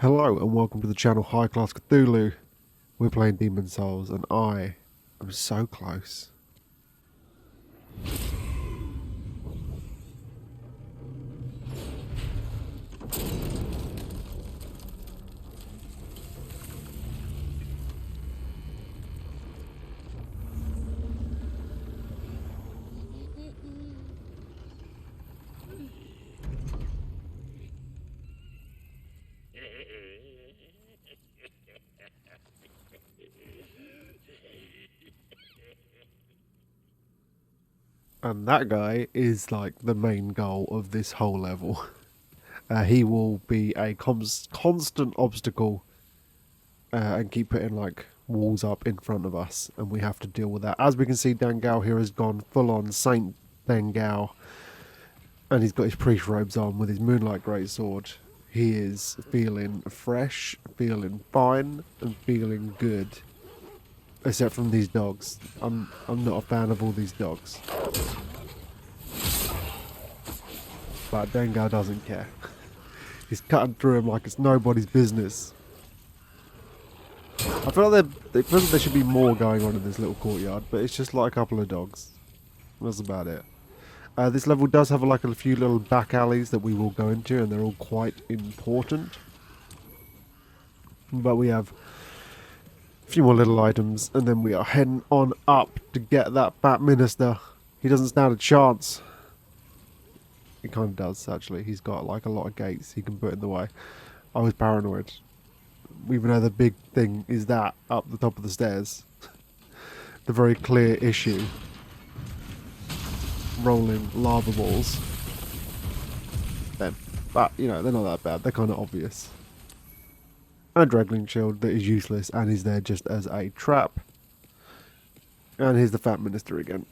Hello and welcome to the channel High Class Cthulhu. We're playing Demon Souls and I am so close. And that guy is like the main goal of this whole level. He will be a constant obstacle and keep putting like walls up in front of us, and we have to deal with that. As we can see, Dangal here has gone full on Saint Dangal, and he's got his priest robes on with his moonlight greatsword. He is feeling fresh, feeling fine, and feeling good. Except from these dogs. I'm not a fan of all these dogs. But Dengar doesn't care. He's cutting through him like it's nobody's business. I feel like there should be more going on in this little courtyard, but it's just like a couple of dogs. That's about it. This level does have like a few little back alleys that we will go into, and they're all quite important. But we have a few more little items, and then we are heading on up to get that fat minister. He doesn't stand a chance. He kind of does, actually. He's got like a lot of gates he can put in the way. I was paranoid. Even though the big thing is that up the top of the stairs. The very clear issue. Rolling lava balls. Them. But, you know, they're not that bad. They're kind of obvious. A Dragling shield that is useless and is there just as a trap. And here's the fat minister again.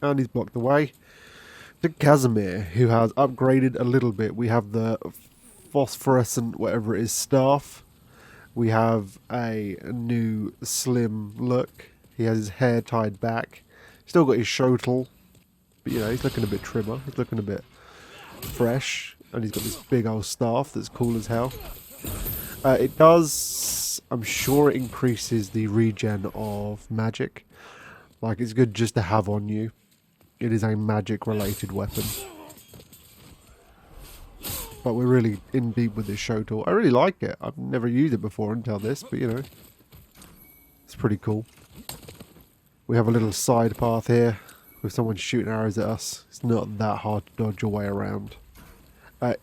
And he's blocked the way to Casimir, who has upgraded a little bit. We have the phosphorescent, whatever it is, staff. We have a new slim look. He has his hair tied back. Still got his shotel, but you know, he's looking a bit trimmer. He's looking a bit fresh, and he's got this big old staff that's cool as hell. It does, I'm sure it increases the regen of magic. Like, it's good just to have on you. It is a magic related weapon. But we're really in deep with this shotel. I really like it. I've never used it before until this, but you know, it's pretty cool. We have a little side path here with someone shooting arrows at us. It's not that hard to dodge your way around.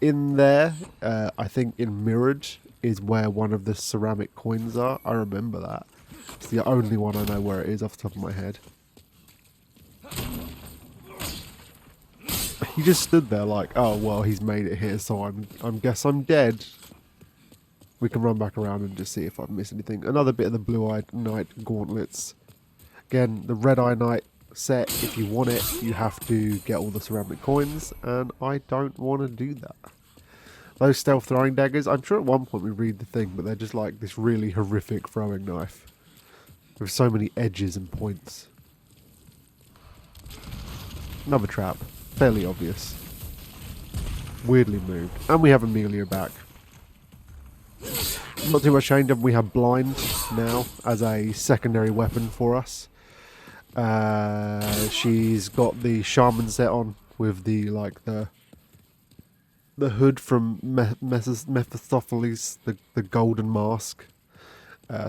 In there, I think in Mirrored is where one of the ceramic coins are. I remember that. It's the only one I know where it is off the top of my head. He just stood there like, oh, well, he's made it here, so I guess I'm dead. We can run back around and just see if I've missed anything. Another bit of the Blue-Eyed Knight gauntlets. Again, the Red-Eye Knight set, if you want it, you have to get all the ceramic coins, and I don't want to do that. Those stealth throwing daggers, I'm sure at one point we read the thing, but they're just like this really horrific throwing knife. With so many edges and points. Another trap. Fairly obvious. Weirdly moved. And we have Amelia back. Not too much change. We have Blind now as a secondary weapon for us. She's got the shaman set on with the hood from Mephistopheles, the golden mask.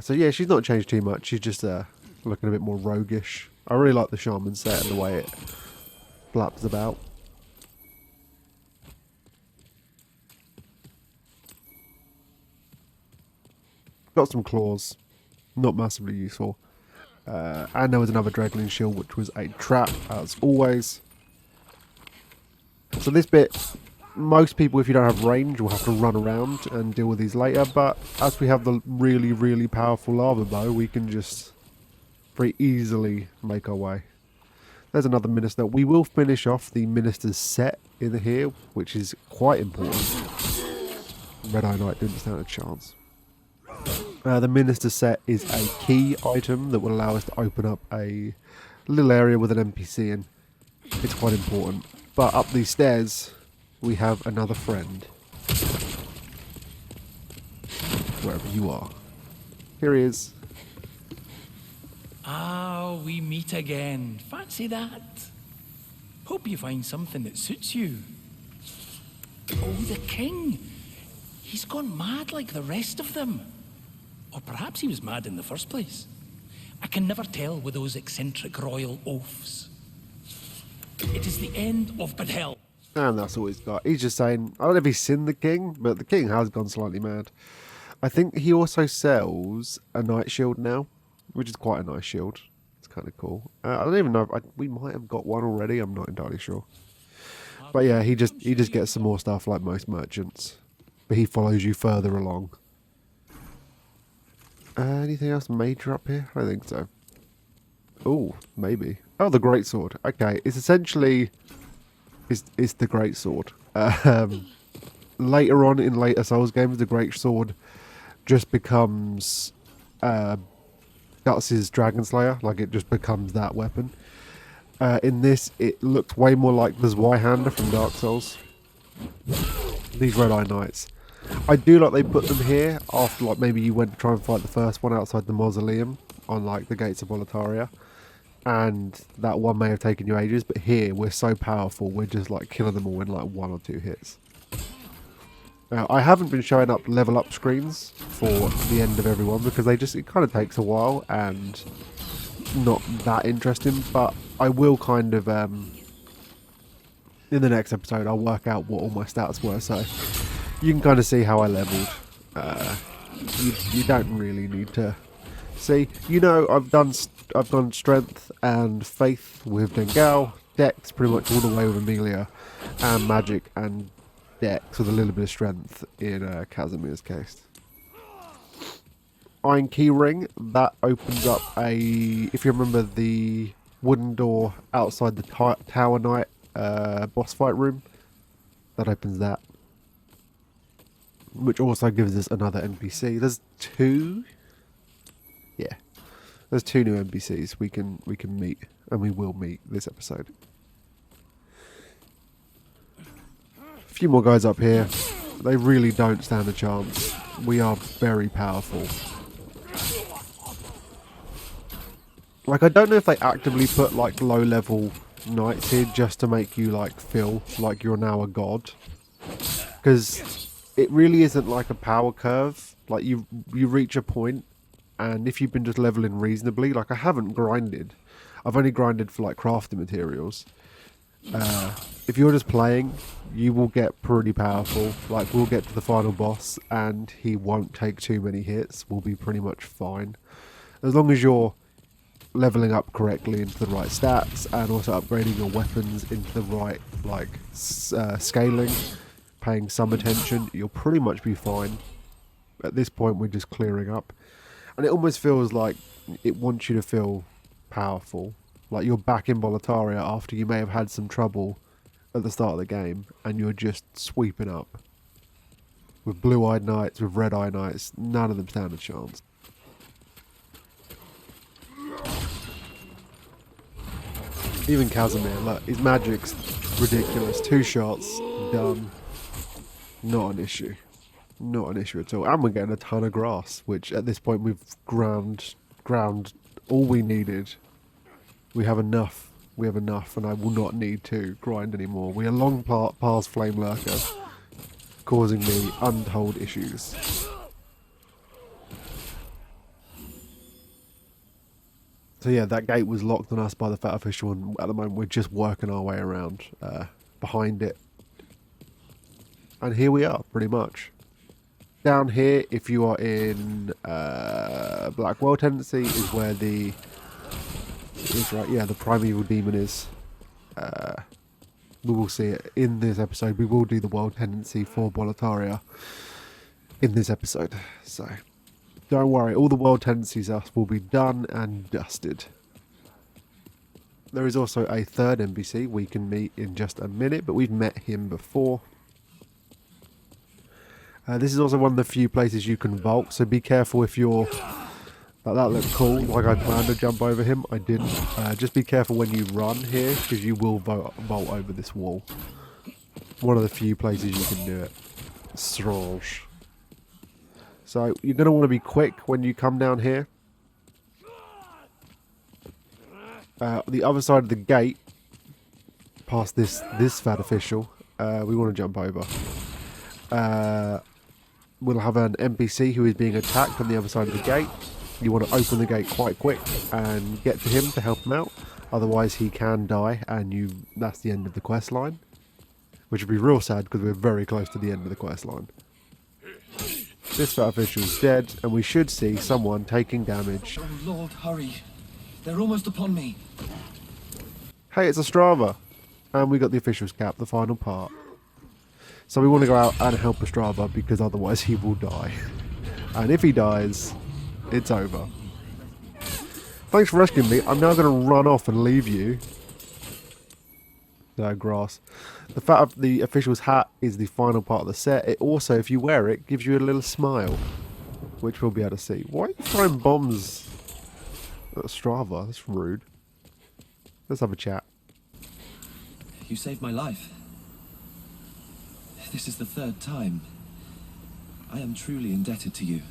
So yeah, she's not changed too much. She's just looking a bit more roguish. I really like the shaman set and the way it flaps about. Got some claws. Not massively useful. And there was another Dragling shield, which was a trap, as always. So this bit, most people, if you don't have range, will have to run around and deal with these later. But as we have the really, really powerful lava bow, we can just very easily make our way. There's another minister. We will finish off the minister's set in here, which is quite important. Red Eye Knight didn't stand a chance. The Minister set is a key item that will allow us to open up a little area with an NPC in. It's quite important. But up these stairs, we have another friend. Wherever you are. Here he is. Ah, we meet again. Fancy that. Hope you find something that suits you. Oh, the king. He's gone mad like the rest of them. Or perhaps he was mad in the first place. I can never tell with those eccentric royal oafs. It is the end of bad hell. And that's all he's got. He's just saying, I don't know if he's seen the king, but the king has gone slightly mad. I think he also sells a knight shield now, which is quite a nice shield. It's kind of cool. I don't even know if we might have got one already. I'm not entirely sure. But yeah, he just gets some more stuff like most merchants. But he follows you further along. Anything else major up here? I don't think so. Oh, maybe. Oh, the greatsword. Okay, it's essentially it's the greatsword. Later on in later Souls games, the greatsword just becomes Guts' Dragon Slayer. Like, it just becomes that weapon. In this, it looks way more like the Zweihander from Dark Souls. These Red Eye Knights. I do like they put them here after, like, maybe you went to try and fight the first one outside the mausoleum on, like, the gates of Boletaria. And that one may have taken you ages, but here, we're so powerful, we're just, like, killing them all in, like, 1 or 2 hits. Now, I haven't been showing up level up screens for the end of everyone because it kind of takes a while and not that interesting, but I will kind of, in the next episode, I'll work out what all my stats were, so you can kind of see how I leveled. You don't really need to see. You know, I've done strength and faith with Dengal, dex pretty much all the way with Amelia, and magic and dex with a little bit of strength in Casimir's case. Iron key ring, that opens up if you remember the wooden door outside the Tower Knight boss fight room, that opens that. Which also gives us another NPC. There's 2? Yeah. There's 2 new NPCs we can meet, and we will meet this episode. A few more guys up here. They really don't stand a chance. We are very powerful. Like, I don't know if they actively put, like, low-level knights here just to make you, like, feel like you're now a god. Because it really isn't like a power curve. Like, you reach a point, and if you've been just leveling reasonably, like, I haven't grinded. I've only grinded for, like, crafting materials. If you're just playing, you will get pretty powerful. Like, we'll get to the final boss, and he won't take too many hits. We'll be pretty much fine. As long as you're leveling up correctly into the right stats, and also upgrading your weapons into the right, like, scaling, paying some attention, you'll pretty much be fine. At this point, we're just clearing up. And it almost feels like it wants you to feel powerful. Like you're back in Boletaria after you may have had some trouble at the start of the game, and you're just sweeping up. With blue-eyed knights, with red-eye knights, none of them stand a chance. Even Casimir, look, his magic's ridiculous. 2 shots, done. Not an issue. Not an issue at all. And we're getting a ton of grass, which at this point we've ground all we needed. We have enough. We have enough, and I will not need to grind anymore. We are long past Flame Lurker, causing me untold issues. So yeah, that gate was locked on us by the Fat Official, and at the moment we're just working our way around behind it. And here we are, pretty much. Down here, if you are in Black World Tendency, is where the primeval demon is. We will see it in this episode. We will do the World Tendency for Boletaria in this episode. So don't worry, all the World Tendencies will be done and dusted. There is also a third NPC we can meet in just a minute, but we've met him before. This is also one of the few places you can vault, so be careful if you're... That looked cool, like I planned to jump over him. I didn't. Just be careful when you run here, because you will vault over this wall. One of the few places you can do it. Strange. So, you're going to want to be quick when you come down here. The other side of the gate, past this fat official, we want to jump over. We'll have an NPC who is being attacked on the other side of the gate. You want to open the gate quite quick and get to him to help him out. Otherwise he can die and that's the end of the quest line. Which would be real sad because we're very close to the end of the quest line. This fat official is dead and we should see someone taking damage. Oh Lord, hurry. They're almost upon me. Hey, it's a Strava. And we got the official's cap, the final part. So we want to go out and help Ostrava because otherwise he will die. And if he dies, it's over. Thanks for rescuing me. I'm now going to run off and leave you. Grass. The fat of the official's hat is the final part of the set. It also, if you wear it, gives you a little smile. Which we'll be able to see. Why are you throwing bombs at Ostrava? That's rude. Let's have a chat. You saved my life. This is the third time. I am truly indebted to you.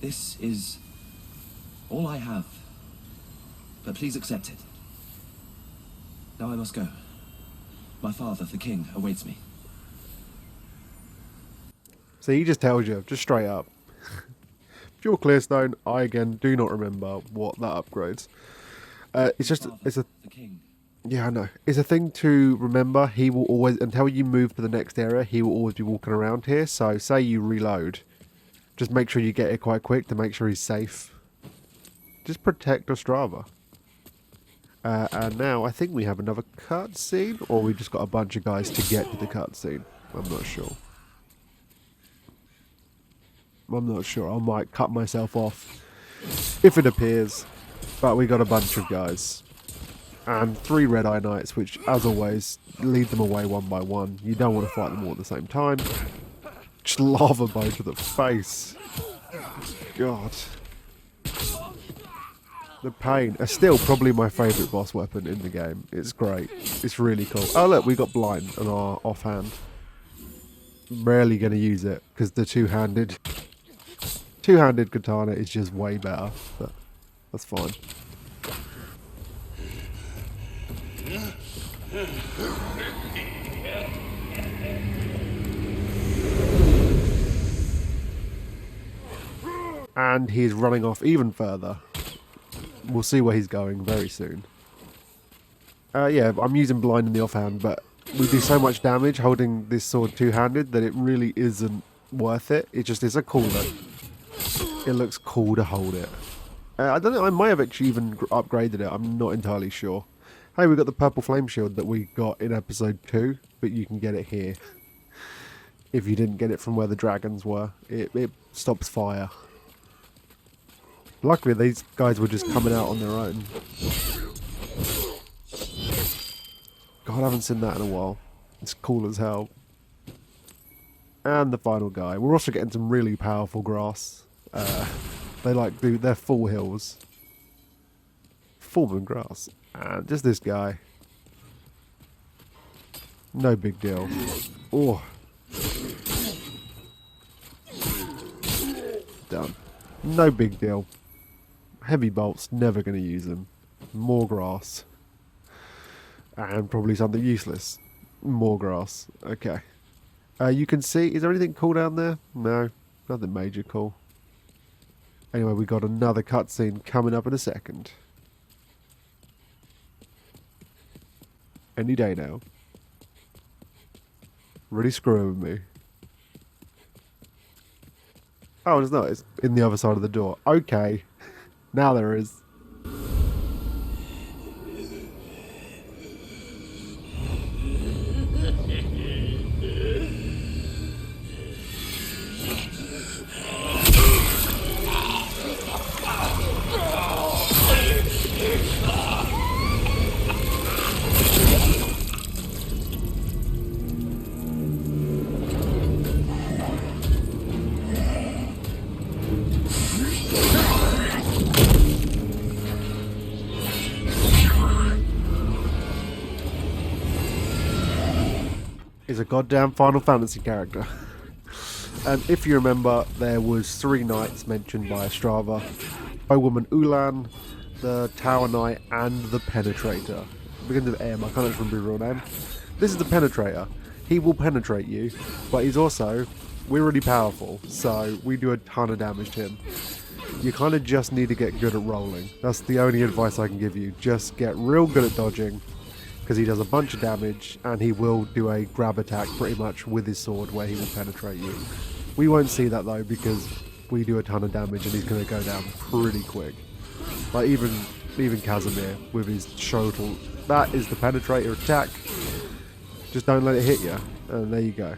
This is all I have. But please accept it. Now I must go. My father, the king, awaits me. So he just tells you, just straight up. Pure Clearstone, I again do not remember what that upgrades. It's just, Father, it's a... the king. Yeah, I know. It's a thing to remember. He will always, until you move to the next area, he will always be walking around here. So, say you reload. Just make sure you get it quite quick to make sure he's safe. Just protect Ostrava. And now, I think we have another cutscene. Or we just got a bunch of guys to get to the cutscene. I'm not sure. I'm not sure. I might cut myself off if it appears. But we got a bunch of guys. And 3 Red Eye Knights, which, as always, lead them away one by one. You don't want to fight them all at the same time. Just lava blow to the face. God. The pain. It's still probably my favourite boss weapon in the game. It's great. It's really cool. Oh look, we got blind on our offhand. Rarely going to use it, because the two-handed katana is just way better. But that's fine. And he's running off even further. We'll see where he's going very soon. Yeah, I'm using blind in the offhand, but we do so much damage holding this sword two-handed that it really isn't worth it. It just is a cool look. It looks cool to hold it. I don't know, I might have actually even upgraded it. I'm not entirely sure. Hey, we got the purple flame shield that we got in episode 2, but you can get it here. If you didn't get it from where the dragons were. It stops fire. Luckily, these guys were just coming out on their own. God, I haven't seen that in a while. It's cool as hell. And the final guy. We're also getting some really powerful grass. They're full hills. Full of grass. And just this guy. No big deal. Oh. Done. No big deal. Heavy bolts, never going to use them. More grass. And probably something useless. More grass. Okay. You can see, is there anything cool down there? No, nothing major cool. Anyway, we got another cutscene coming up in a second. Any day now. Really screwing with me. Oh, it's not. It's in the other side of the door. Okay. Now there is. is a goddamn Final Fantasy character. And if you remember, there was 3 knights mentioned by Strava. Bowwoman Ulan, the Tower Knight, and the Penetrator. It begins with M, I can't remember his real name. This is the Penetrator. He will penetrate you, but he's also, we're really powerful, so we do a ton of damage to him. You kind of just need to get good at rolling. That's the only advice I can give you. Just get real good at dodging, because he does a bunch of damage, and he will do a grab attack pretty much with his sword where he will penetrate you. We won't see that though, because we do a ton of damage and he's going to go down pretty quick. Like even Casimir with his shotel. That is the Penetrator attack. Just don't let it hit you. And there you go.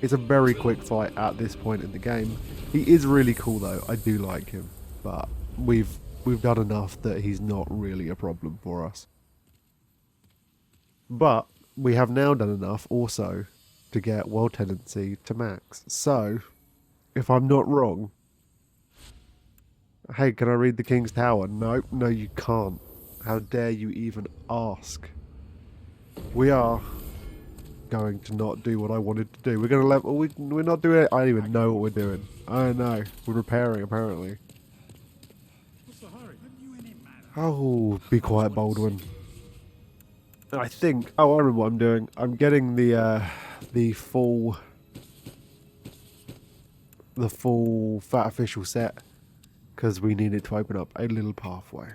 It's a very quick fight at this point in the game. He is really cool though. I do like him. But we've done enough that he's not really a problem for us. But we have now done enough also to get World Tendency to max. So, if I'm not wrong... Hey, can I read the King's Tower? Nope, no you can't. How dare you even ask? We are going to not do what I wanted to do. We're going to level... We're not doing it. I don't even know what we're doing. I don't know. We're repairing, apparently. Oh, be quiet, Baldwin. I think... Oh, I remember what I'm doing. I'm getting the full Fat Official set, because we needed to open up a little pathway.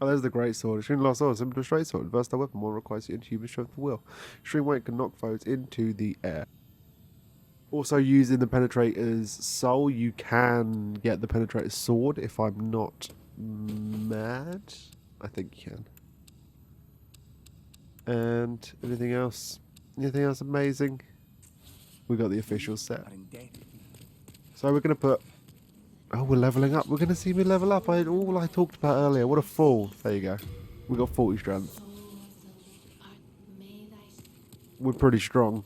Oh, there's the great sword. Extreme lost sword, similar to a straight sword. Versatile weapon, one requires inhuman strength of will. Extreme weight can knock foes into the air. Also, using the Penetrator's soul, you can get the Penetrator's sword, if I'm not mad. I think you can. And anything else? Anything else amazing? We got the official set. So we're going to put... Oh, we're leveling up. We're going to see me level up. All I talked about earlier. What a fool. There you go. We got 40 strength. We're pretty strong.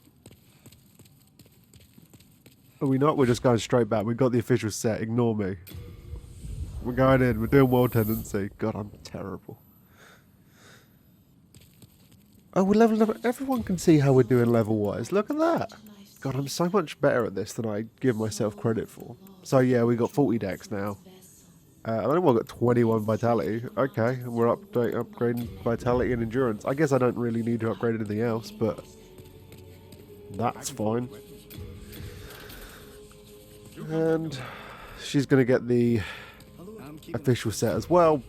Are we not? We're just going straight back. We've got the official set. Ignore me. We're going in. We're doing World Tendency. God, I'm terrible. Oh, we're leveling up. Everyone can see how we're doing level-wise. Look at that. God, I'm so much better at this than I give myself credit for. So yeah, we got 40 decks now. I think we've got 21 vitality. Okay, we're upgrading vitality and endurance. I guess I don't really need to upgrade anything else, but that's fine. And she's going to get the official set as well.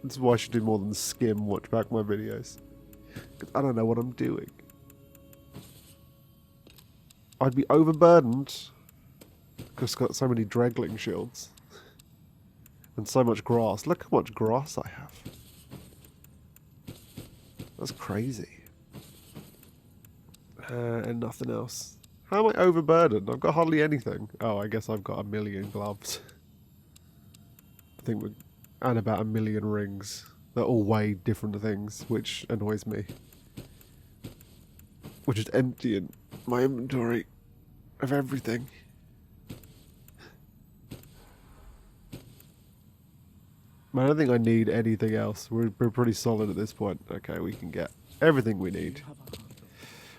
This is why I should do more than skim watch back my videos. 'Cause I don't know what I'm doing. I'd be overburdened because I've got so many Dregling shields. And so much grass. Look how much grass I have. That's crazy. And nothing else. How am I overburdened? I've got hardly anything. Oh, I guess I've got 1 million gloves. I think we're... And about 1 million rings. That all weigh different things, which annoys me. Which is emptying my inventory of everything. I don't think I need anything else. We're pretty solid at this point. Okay, we can get everything we need.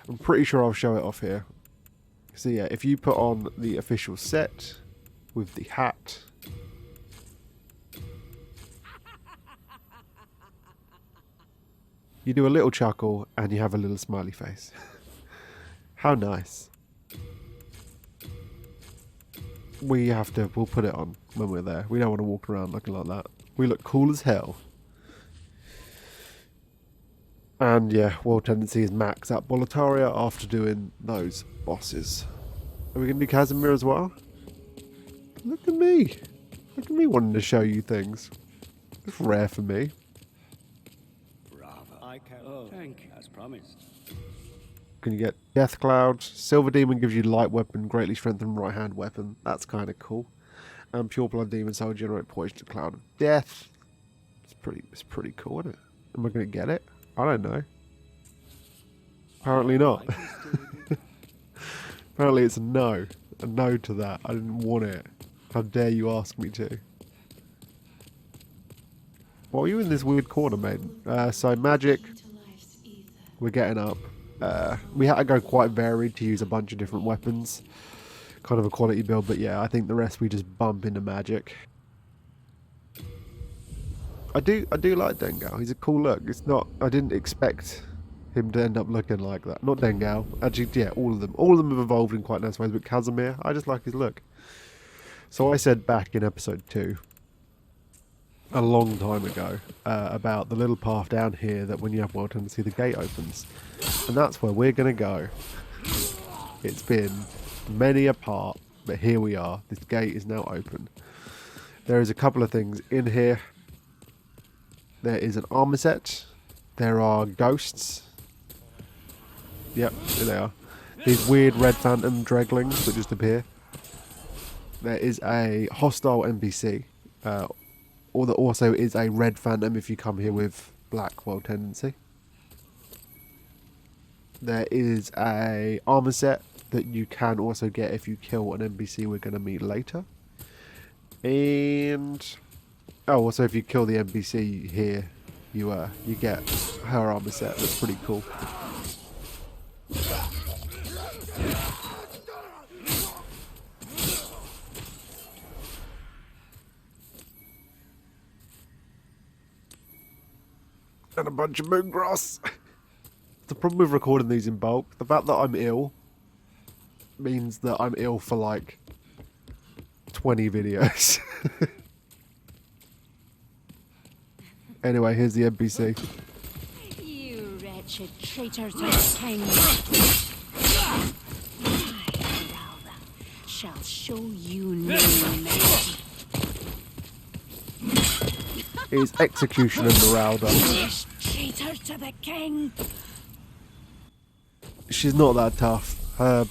I'm pretty sure I'll show it off here. So yeah, if you put on the official set with the hat... You do a little chuckle and you have a little smiley face. How nice. We'll put it on when we're there. We don't want to walk around looking like that. We look cool as hell. And yeah, World Tendency is max at Boletaria after doing those bosses. Are we going to do Casimir as well? Look at me. Look at me wanting to show you things. It's rare for me. I can. Oh, thank you. As promised. Can you get Death Cloud? Silver Demon gives you light weapon, greatly strengthened right hand weapon. That's kind of cool. And Pure Blood Demon Soul generate poison to Cloud of Death. It's pretty cool, isn't it? Am I going to get it? I don't know. Apparently not. Apparently it's a no. A no to that. I didn't want it. How dare you ask me to? Why are you in this weird corner, mate? So magic. We're getting up. We had to go quite varied to use a bunch of different weapons. Kind of a quality build, but yeah, I think the rest we just bump into magic. I do like Dengal. He's a cool look. It's not. I didn't expect him to end up looking like that. Not Dengal. Actually, yeah, all of them. All of them have evolved in quite nice ways. But Casimir, I just like his look. So I said back in episode 2, a long time ago, about the little path down here that when you have wild tendency, the gate opens, and that's where we're gonna go. It's been many a part, but here we are. This gate is now open. There is a couple of things in here. There is an armor set. There are ghosts. Yep, here they are. These weird red phantom dreglings that just appear. There is a hostile NPC. Or there also is a red phantom if you come here with black wild tendency. There is a armor set that you can also get if you kill an NPC we're going to meet later. And oh, also if you kill the NPC here, you get her armor set. That's pretty cool. And a bunch of moongrass. The problem with recording these in bulk, the fact that I'm ill means that I'm ill for like 20 videos. Anyway, here's the NPC. You wretched traitor to the king. I shall show you no mercy. Is Executioner Meralda. This traitor to the king. She's not that tough. Her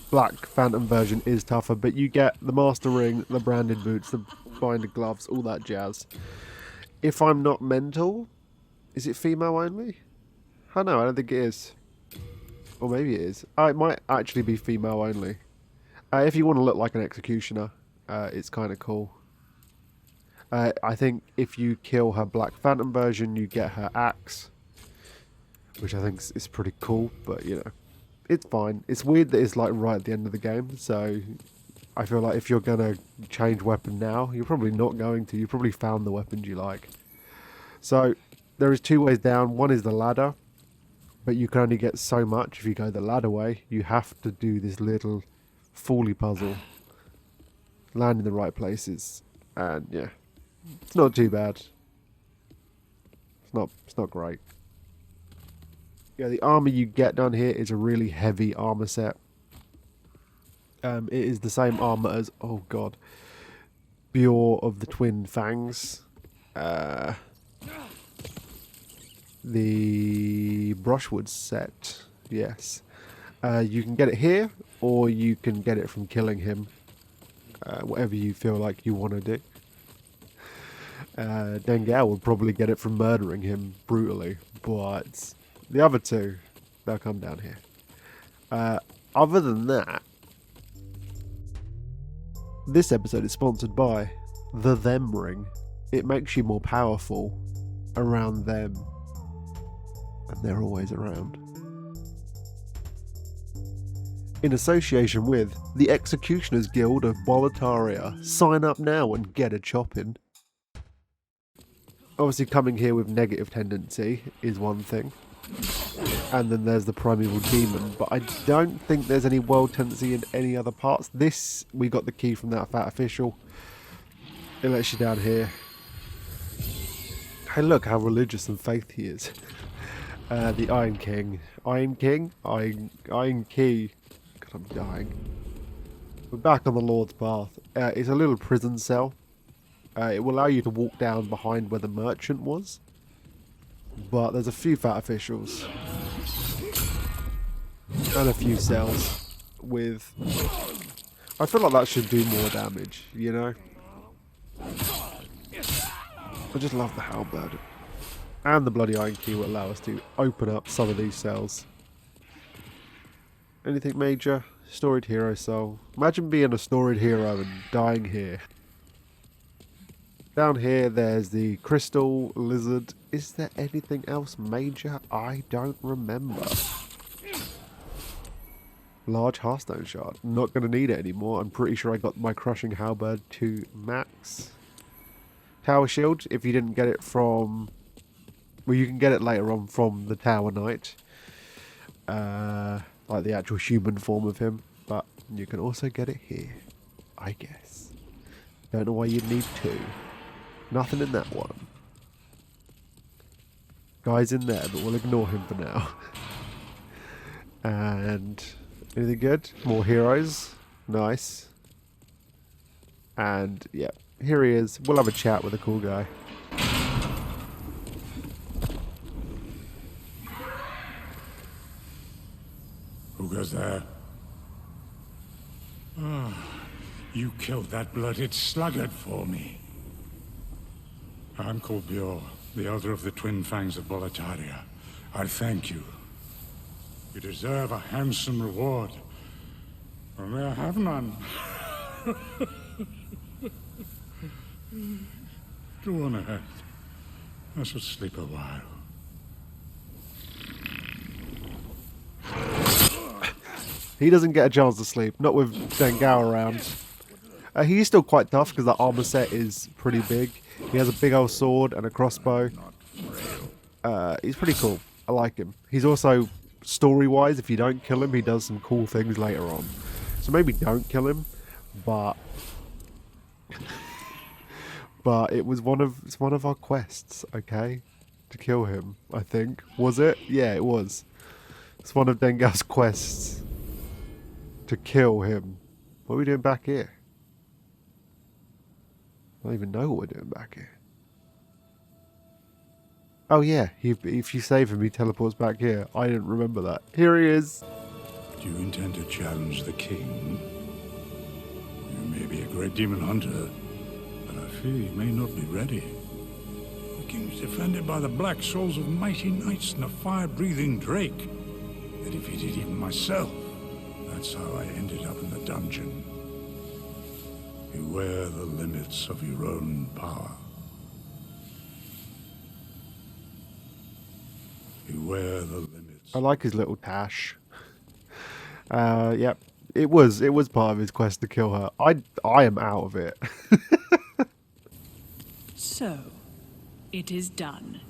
Black Phantom version is tougher, but you get the Master Ring, the branded boots, the binded gloves, all that jazz. If I'm not mental, is it female only? I don't know, I don't think it is. Or maybe it is. It might actually be female only. If you want to look like an Executioner, it's kind of cool. I think if you kill her Black Phantom version, you get her axe, which I think is pretty cool, but you know, it's fine. It's weird that it's like right at the end of the game, so I feel like if you're going to change weapon now, you're probably not going to. You probably found the weapons you like. So there is 2 ways down. One is the ladder, but you can only get so much if you go the ladder way. You have to do this little Foley puzzle, land in the right places, and yeah. It's not too bad. It's not great. Yeah, the armor you get down here is a really heavy armor set. It is the same armor as, oh god, Bjor of the Twin Fangs. The Brushwood set, yes. You can get it here, or you can get it from killing him. Whatever you feel like you want to do. Dengal would probably get it from murdering him brutally, but the other 2, they'll come down here. Other than that, this episode is sponsored by the Them Ring. It makes you more powerful around them, and they're always around. In association with the Executioners Guild of Boletaria. Sign up now and get a chopping. Obviously coming here with negative tendency is one thing. And then there's the primeval demon. But I don't think there's any world tendency in any other parts. This, we got the key from that fat official. It lets you down here. Hey look how religious and faith he is. The Iron King. Iron King? Iron Key. God, I'm dying. We're back on the Lord's Path. It's a little prison cell. It will allow you to walk down behind where the merchant was. But there's a few fat officials. And a few cells with... I feel like that should do more damage, you know? I just love the halberd. And the bloody iron key will allow us to open up some of these cells. Anything major? Storied hero soul. Imagine being a storied hero and dying here. Down here, there's the crystal lizard. Is there anything else major? I don't remember. Large Hearthstone shard. Not going to need it anymore. I'm pretty sure I got my crushing halberd to max. Tower shield, if you didn't get it from... Well, you can get it later on from the Tower Knight. Like the actual human form of him. But you can also get it here, I guess. Don't know why you'd need two. Nothing in that one. Guy's in there, but we'll ignore him for now. And... anything good? More heroes. Nice. And, yeah. Here he is. We'll have a chat with a cool guy. Who goes there? Ah, you killed that blooded sluggard for me. I'm called Bjor, the elder of the Twin Fangs of Boletaria. I thank you. You deserve a handsome reward. Only I have none. Go on ahead. I shall sleep a while. He doesn't get a chance to sleep. Not with Dengar around. He's still quite tough because that armor set is pretty big. He has a big old sword and a crossbow. He's pretty cool. I like him. He's also, story-wise, if you don't kill him, he does some cool things later on. So maybe don't kill him, but it was it's one of our quests, okay? To kill him, I think. Was it? Yeah, it was. It's one of Dengar's quests to kill him. What are we doing back here? I don't even know what we're doing back here. Oh yeah, if you save him, he teleports back here. I didn't remember that. Here he is. Do you intend to challenge the king? You may be a great demon hunter, but I fear you may not be ready. The king's defended by the black souls of mighty knights and a fire-breathing drake. They defeated even myself. That's how I ended up in the dungeon. Beware the limits of your own power. Beware the limits. I like his little tash. Yep. It was part of his quest to kill her. I am out of it. So, it is done.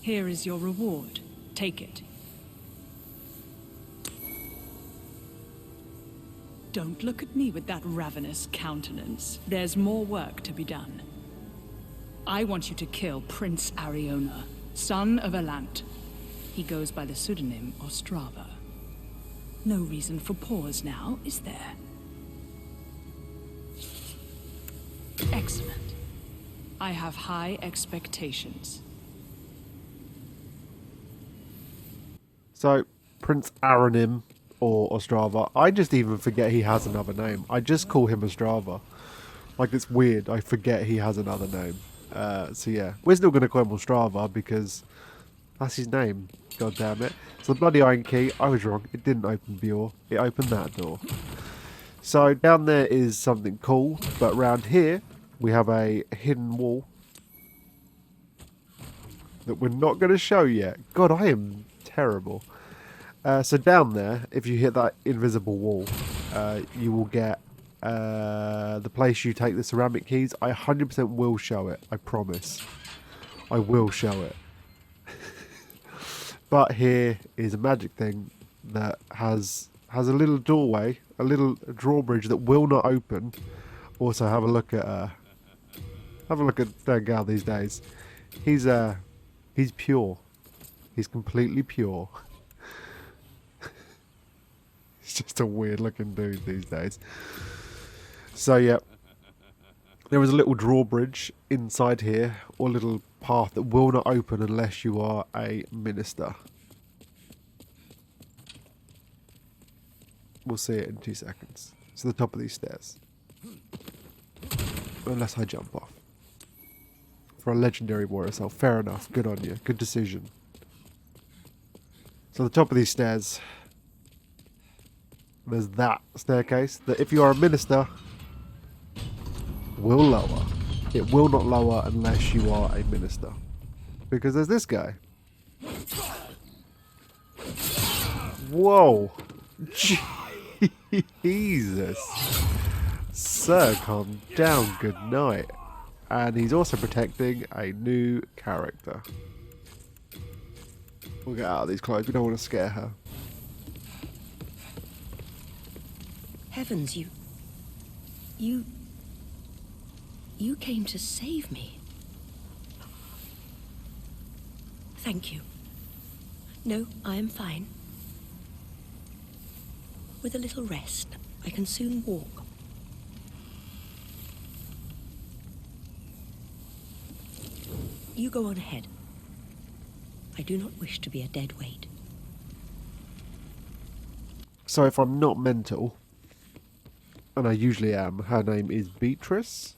Here is your reward. Take it. Don't look at me with that ravenous countenance. There's more work to be done. I want you to kill Prince Ariona, son of Allant. He goes by the pseudonym Ostrava. No reason for pause now, is there? Excellent. I have high expectations. So, Prince Aranim, or Ostrava. I just even forget he has another name. I just call him Ostrava. Like, it's weird. I forget he has another name. So yeah, we're still going to call him Ostrava because that's his name. God damn it. So the Bloody Iron Key, I was wrong. It didn't open Bjor. It opened that door. So down there is something cool, but around here we have a hidden wall that we're not going to show yet. God, I am terrible. So down there, if you hit that invisible wall, you will get the place you take the ceramic keys. I 100% will show it. I promise. I will show it. But here is a magic thing that has a little doorway, a little drawbridge that will not open. Also, have a look at Dengar these days. He's pure. He's completely pure. He's just a weird looking dude these days. So yeah, there is a little drawbridge inside here, or a little path that will not open unless you are a minister. We'll see it in 2 seconds. It's the top of these stairs. Unless I jump off. For a legendary warrior self. Fair enough. Good on you. Good decision. So the top of these stairs, there's that staircase that if you are a minister, will lower. It will not lower unless you are a minister. Because there's this guy. Whoa. Jesus. Sir, calm down. Good night. And he's also protecting a new character. We'll get out of these clothes. We don't want to scare her. Heavens, you came to save me. Thank you. No, I am fine. With a little rest, I can soon walk. You go on ahead. I do not wish to be a dead weight. So if I'm not mental, and I usually am, her name is Beatrice.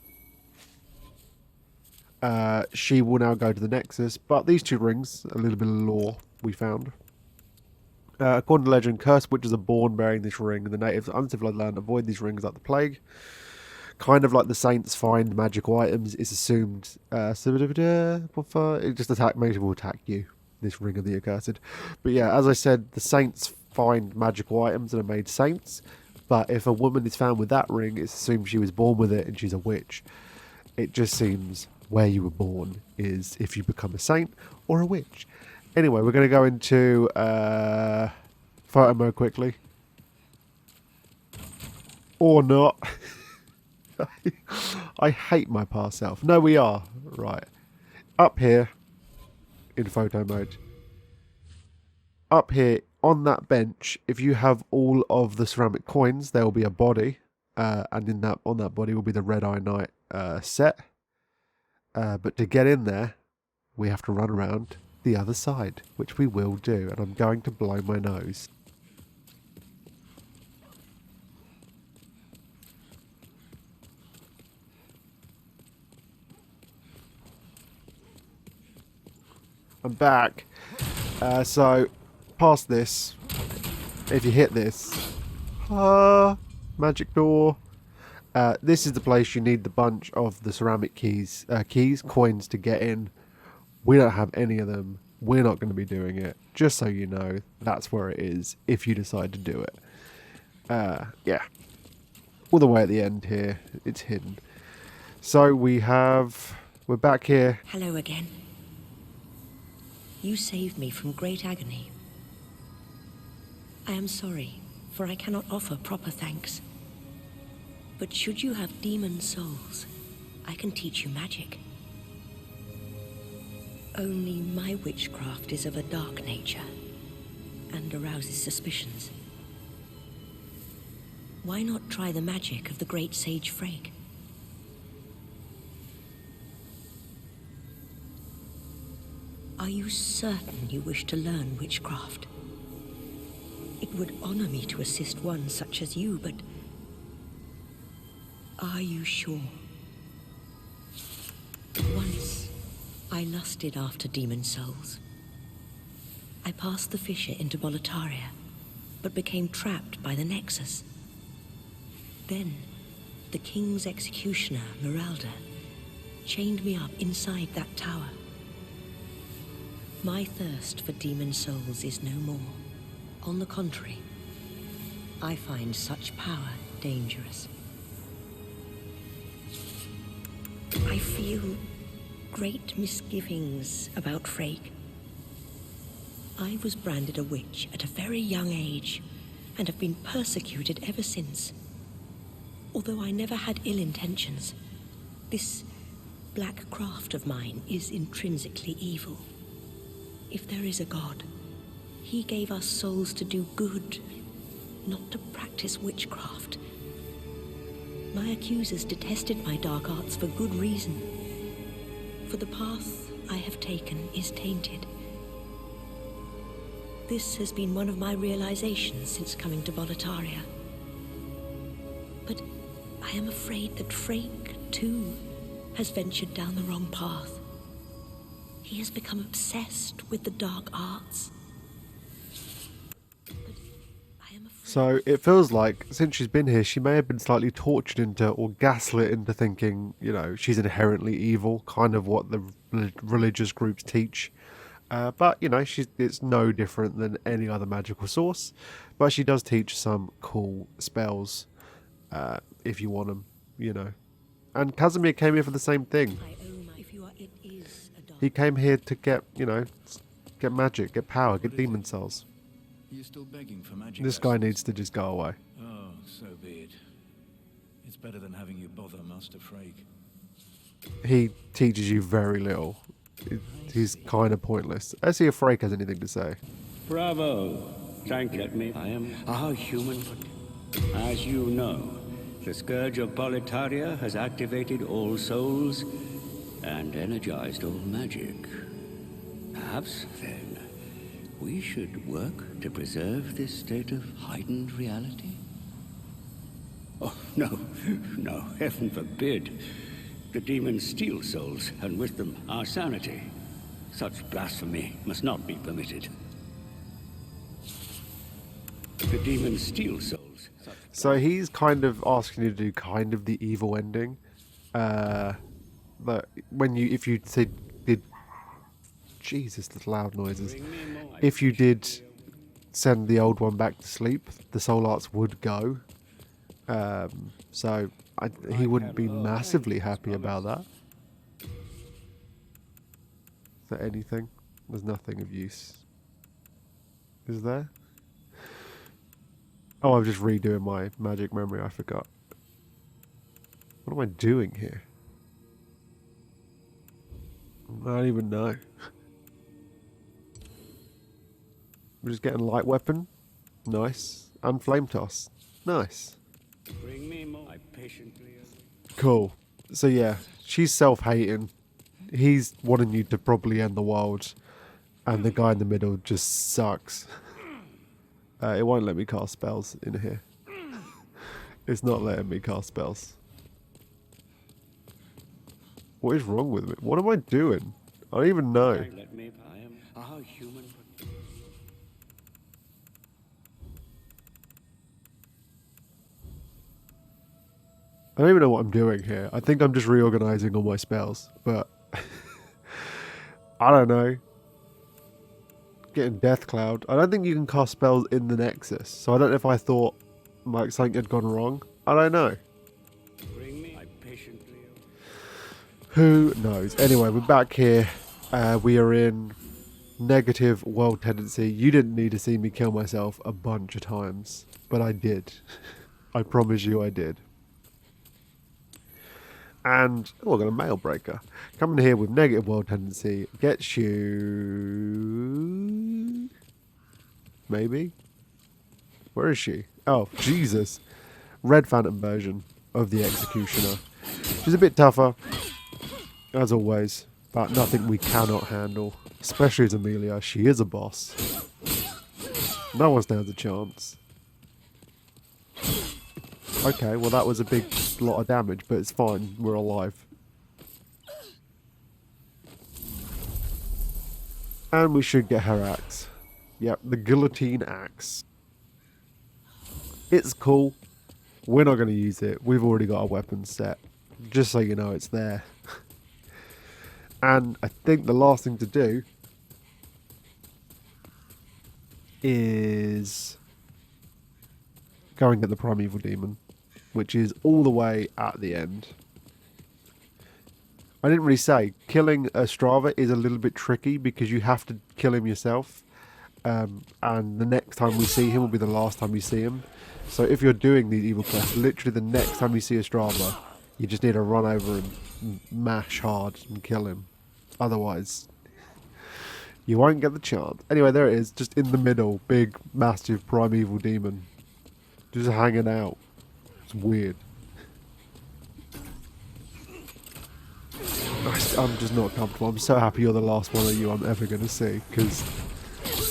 She will now go to the Nexus, but these two rings, a little bit of lore we found. According to legend, cursed witches are born bearing this ring, and the natives of uncivilized land avoid these rings like the plague. Kind of like the saints find magical items, it's assumed it just maybe will attack you, this ring of the accursed. But yeah, as I said, the saints find magical items and are made saints, but if a woman is found with that ring, it's assumed she was born with it and she's a witch. It just seems where you were born is if you become a saint or a witch. Anyway, we're going to go into photo mode quickly. Or not. I hate my past self. No, we are. Right. Up here, in photo mode. Up here, on that bench, if you have all of the ceramic coins, there will be a body. And on that body will be the Red Eye Knight set. But to get in there, we have to run around the other side, which we will do. And I'm going to blow my nose. I'm back. So, past this, if you hit this, magic door. This is the place you need the bunch of the ceramic coins to get in. We don't have any of them. We're not going to be doing it. Just so you know, that's where it is if you decide to do it. Yeah. All the way at the end here, it's hidden. So we're back here. Hello again. You saved me from great agony. I am sorry, for I cannot offer proper thanks. But should you have demon souls, I can teach you magic. Only my witchcraft is of a dark nature, and arouses suspicions. Why not try the magic of the great sage Freyg? Are you certain you wish to learn witchcraft? It would honor me to assist one such as you, but are you sure? Once, I lusted after demon souls. I passed the fissure into Boletaria, but became trapped by the Nexus. Then, the king's executioner, Meralda, chained me up inside that tower. My thirst for demon souls is no more. On the contrary, I find such power dangerous. I feel great misgivings about Freyg. I was branded a witch at a very young age, and have been persecuted ever since. Although I never had ill intentions, this black craft of mine is intrinsically evil. If there is a God, he gave us souls to do good, not to practice witchcraft. My accusers detested my dark arts for good reason. For the path I have taken is tainted. This has been one of my realizations since coming to Boletaria. But I am afraid that Freyg, too, has ventured down the wrong path. He has become obsessed with the dark arts. So it feels like since she's been here, she may have been slightly tortured into or gaslit into thinking, you know, she's inherently evil, kind of what the religious groups teach. But, you know, it's no different than any other magical source. But she does teach some cool spells if you want them, you know. And Casimir came here for the same thing. He came here to get, you know, get magic, get power, get demon souls. You're still begging for magic. This guy needs to just go away. Oh, so be it. It's better than having you bother Master Frake. He teaches you very little. He's kind of pointless. Let's see if Frake has anything to say. Bravo. Thank you. I am a human. As you know, the Scourge of Boletaria has activated all souls and energized all magic. Perhaps, then, we should work to preserve this state of heightened reality? Oh, no, no, heaven forbid. The demons steal souls, and with them our sanity. Such blasphemy must not be permitted. The demons steal souls. So he's kind of asking you to do kind of the evil ending. But if you did, Jesus, the loud noises. If you did send the old one back to sleep, the soul arts would go. So he wouldn't be massively happy about that. Is there anything? There's nothing of use. Is there? Oh, I'm just redoing my magic memory, I forgot. What am I doing here? I don't even know. I'm just getting light weapon. Nice. And flame toss. Nice. Bring me more. I patiently. Cool. So yeah, she's self-hating. He's wanting you to probably end the world. And the guy in the middle just sucks. It won't let me cast spells in here. It's not letting me cast spells. What is wrong with me? What am I doing? I don't even know. Let me. I am a human. I don't even know what I'm doing here. I think I'm just reorganizing all my spells, but I don't know. Getting Death Cloud. I don't think you can cast spells in the Nexus, so I don't know if I thought like something had gone wrong. I don't know. Bring me. I patiently. Who knows? Anyway, we're back here. We are in negative world tendency. You didn't need to see me kill myself a bunch of times, but I did. I promise you I did. And, oh, I got a mail breaker. Coming here with negative world tendency gets you... Maybe? Where is she? Oh, Jesus. Red Phantom version of the Executioner. She's a bit tougher, as always, but nothing we cannot handle. Especially as Amelia. She is a boss. No one stands a chance. Okay, well that was a big lot of damage, but it's fine. We're alive. And we should get her axe. Yep, the guillotine axe. It's cool. We're not going to use it. We've already got a weapon set. Just so you know, it's there. And I think the last thing to do is go and get the Primeval Demon, which is all the way at the end. I didn't really say, killing a Strava is a little bit tricky because you have to kill him yourself. And the next time we see him will be the last time you see him. So if you're doing these evil quests, literally the next time you see a Strava, you just need to run over and mash hard and kill him. Otherwise, you won't get the chance. Anyway, there it is, just in the middle, big, massive primeval demon. Just hanging out. It's weird. I'm just not comfortable. I'm so happy you're the last one of you I'm ever going to see, because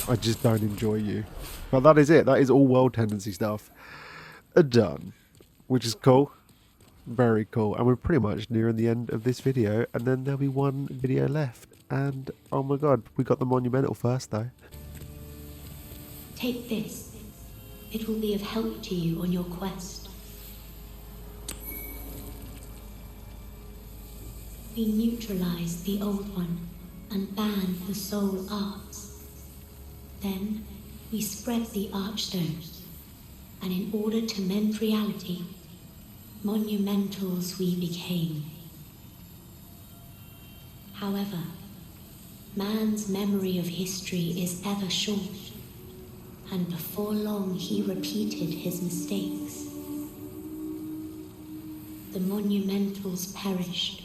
I just don't enjoy you. But that is it. That is all world tendency stuff done, which is cool. Very cool. And we're pretty much nearing the end of this video, and then there'll be one video left. And oh my god, we got the monumental first though. Take this. It will be of help to you on your quest. We neutralized the Old One and banned the soul arts. Then we spread the Archstones, and in order to mend reality, monumentals we became. However, man's memory of history is ever short, and before long he repeated his mistakes. The monumentals perished,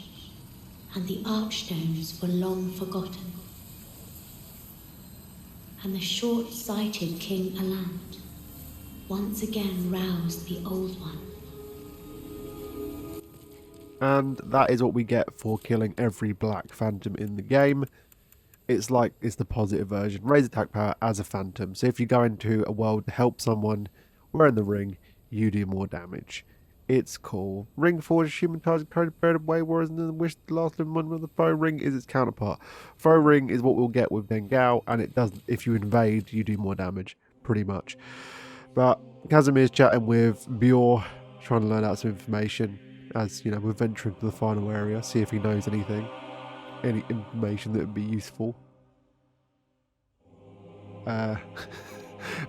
and the Archstones were long forgotten. And the short-sighted King Allant once again roused the Old One. And that is what we get for killing every Black Phantom in the game. It's the positive version. Raise attack power as a Phantom. So if you go into a world to help someone wearing the ring, you do more damage. It's cool. Ring forges human target coded buried away, whereas in the wish the last living one of the foe ring is its counterpart. Foe ring is what we'll get with Dengao, and it does, if you invade, you do more damage, pretty much. But Casimir's chatting with Bjor, trying to learn out some information. As you know, we're venturing to the final area, see if he knows anything, any information that would be useful.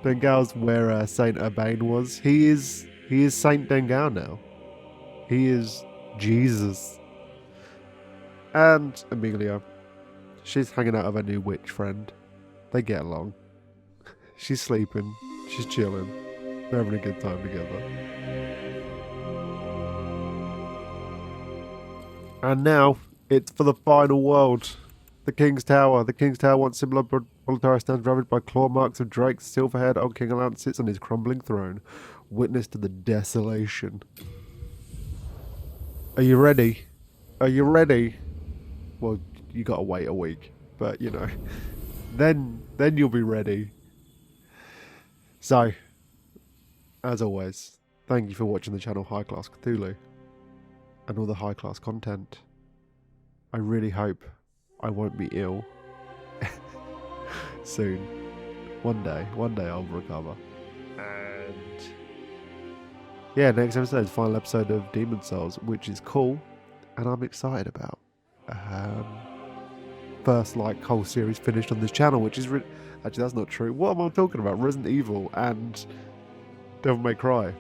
Dengao's where Saint Urbain was. He is Saint Dengao now. He is Jesus. And Amelia, she's hanging out with her new witch friend. They get along. She's sleeping. She's chilling. They're having a good time together. And now, it's for the final world. The King's Tower. The King's Tower, once similar, Boletaria stands ravaged by claw marks of drakes. Silver-haired old King Allant sits on his crumbling throne, witness to the desolation. Are you ready? Are you ready? Well, you gotta wait a week, but you know, then you'll be ready. So, as always, thank you for watching the channel High Class Cthulhu and all the high class content. I really hope I won't be ill soon. One day I'll recover. And yeah, next episode is the final episode of Demon Souls, which is cool, and I'm excited about. First whole series finished on this channel, which is actually that's not true. What am I talking about? Resident Evil and Devil May Cry.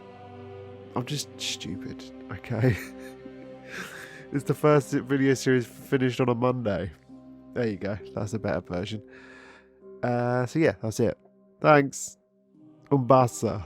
I'm just stupid, okay? It's the first video series finished on a Monday. There you go. That's a better version. So yeah, that's it. Thanks. Umbasa.